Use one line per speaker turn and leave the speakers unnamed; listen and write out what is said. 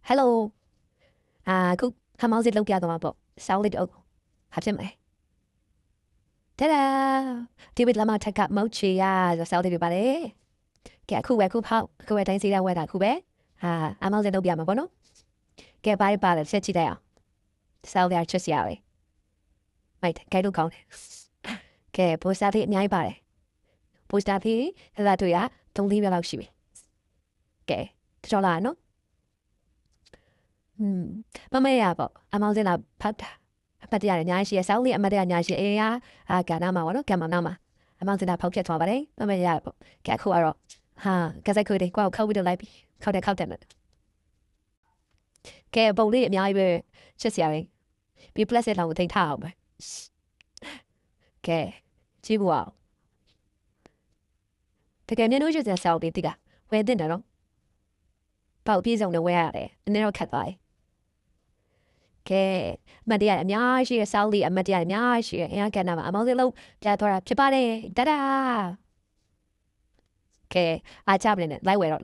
Hello ခုခမောင်းစစ်လောက်ပြသွားမှာပေါ့စောင်းလေးတော့ဟာဖြစ်မလဲတာဒါဒီဝစ်လာမထက်ကမောက်ချီရဆိုစောင်းလေးပြပါတယ်ကဲအခုပဲခုဖောက်အခုပဲတိုင်းစီးတဲ့ဝဲတာခုပဲအမောင်းစစ်လောက်ပြမှာပေါ့နော်ကဲပါလေဆက်ကြည့်လိုက်အောင်စောင်းလေးချစ်စရာပဲမိုက်ကဲလို့ကောင်းတယ်ကဲပိုစတာလေးအများကြီးပါတယ်ပိုစတာလေးအဲ့ဒါတို့ရ3-4ရက်လောက်ရှိပြီကဲကြောက်လာနော်မမေရပေါ့အမောင်စင်လာဖတ်တာအပတ်တရညာရှိရစောင်းလေးအမတ်တရညာရှိအေးရကဏ္ဍမှာပေါ့နော်ကံမနာမှာအမောင်စင်လာဖောက်ပြသွားပါတယ်မမေရပေါ့ကဲအခုကတော့ကစားခွေးတွေကိုခောက်ပြီးတော့လိုက်ပြီးခောက်တယ်ကဲပုံလေးအများကြီးပဲချစ်စရာပဲပြီး plus လောက်ကိုထိထားအောင်ပဲကဲကြည့်ဖို့အောင်တကယ်မျက်နှာကျစရာစောင်းလေးတိကဝယ်တင်တယ်နော်ပေါက်ပြေးစုံနဲ့ဝယ်ရတယ်အနည်းတော့ခတ်သွားတယ်ကဲမတ်တရားအများရှိရစောင်းလေးအမတ်တရားအများရှိရအင်္ဂကန်နာမှာအမောင်းစလုံးပြသွားတာဖြစ်ပါတယ်တဒါကဲအားချပနေနဲ့လိုက်ဝယ်တော့